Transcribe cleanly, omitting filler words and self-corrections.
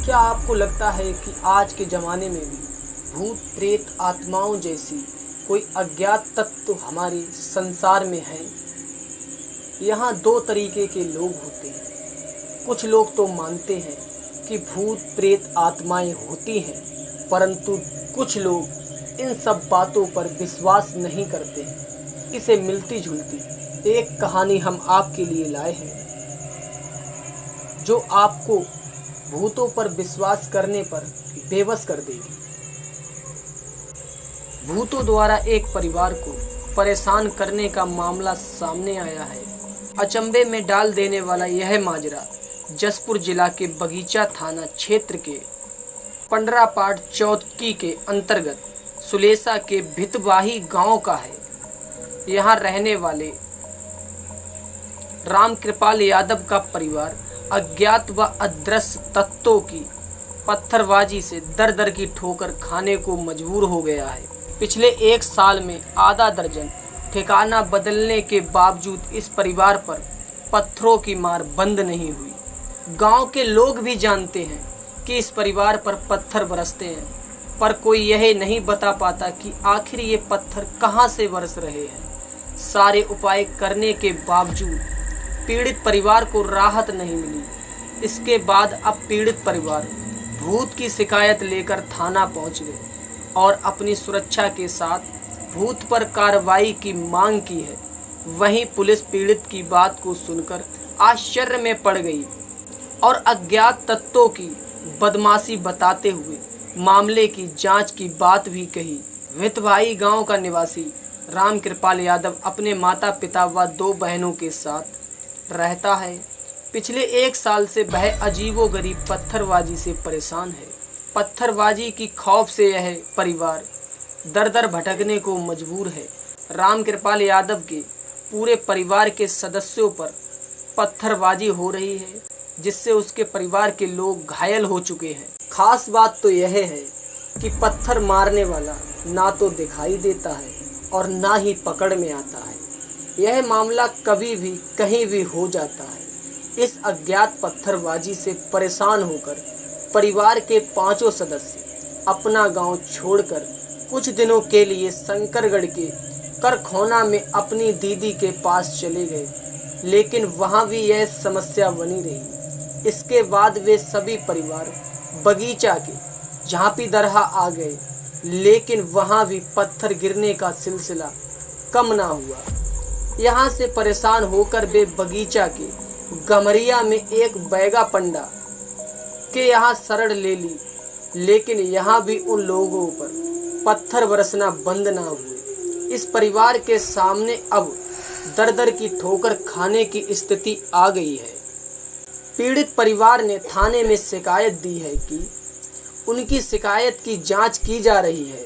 क्या आपको लगता है कि आज के ज़माने में भी भूत प्रेत आत्माओं जैसी कोई अज्ञात तत्व हमारे संसार में है? यहाँ दो तरीके के लोग होते हैं। कुछ लोग तो मानते हैं कि भूत प्रेत आत्माएं होती हैं, परंतु कुछ लोग इन सब बातों पर विश्वास नहीं करते हैं। इसे मिलती जुलती एक कहानी हम आपके लिए लाए हैं, जो आपको भूतों पर विश्वास करने पर बेबस कर देगी। भूतों द्वारा एक परिवार को परेशान करने का मामला सामने आया है। अचंभे में डाल देने वाला यह माजरा जसपुर जिला के बगीचा थाना क्षेत्र के पंडरापाट चौकी के अंतर्गत सुलेसा के भितवाही गांव का है। यहां रहने वाले रामकृपाल यादव का परिवार अज्ञात व अदृश्य तत्वों की पत्थरबाजी से दर दर की ठोकर खाने को मजबूर हो गया है। पिछले एक साल में आधा दर्जन ठिकाना बदलने के बावजूद इस परिवार पर पत्थरों की मार बंद नहीं हुई। गांव के लोग भी जानते हैं कि इस परिवार पर पत्थर बरसते हैं, पर कोई यह नहीं बता पाता कि आखिर ये पत्थर कहां से बरस रहे हैं। सारे उपाय करने के बावजूद पीड़ित परिवार को राहत नहीं मिली। इसके बाद अब पीड़ित परिवार भूत की शिकायत लेकर थाना पहुंच गए और अपनी सुरक्षा के साथ भूत पर कार्रवाई की मांग की है। वहीं पुलिस पीड़ित की बात को सुनकर आश्चर्य में पड़ गई और अज्ञात तत्वों की बदमाशी बताते हुए मामले की जांच की बात भी कही। भितवाही गांव का निवासी रामकृपाल यादव अपने माता पिता व 2 बहनों के साथ रहता है। पिछले 1 साल से वह अजीबोगरीब पत्थरबाजी से परेशान है। पत्थरबाजी की खौफ से यह परिवार दर दर भटकने को मजबूर है। रामकृपाल यादव के पूरे परिवार के सदस्यों पर पत्थरबाजी हो रही है, जिससे उसके परिवार के लोग घायल हो चुके हैं। खास बात तो यह है कि पत्थर मारने वाला ना तो दिखाई देता है और ना ही पकड़ में आता है। यह मामला कभी भी कहीं भी हो जाता है। इस अज्ञात पत्थरबाजी से परेशान होकर परिवार के 5 सदस्य अपना गांव छोड़कर कुछ दिनों के लिए शंकरगढ़ के करखौना में अपनी दीदी के पास चले गए, लेकिन वहां भी यह समस्या बनी रही। इसके बाद वे सभी परिवार बगीचा के झांपी दरहा आ गए, लेकिन वहां भी पत्थर गिरने का सिलसिला कम ना हुआ। यहाँ से परेशान होकर वे बगीचा के गमरिया में एक बैगा पंडा के यहाँ शरण ले ली, लेकिन यहाँ भी उन लोगों पर पत्थर बरसना बंद ना हुए। इस परिवार के सामने अब दर दर की ठोकर खाने की स्थिति आ गई है। पीड़ित परिवार ने थाने में शिकायत दी है कि उनकी शिकायत की जांच की जा रही है।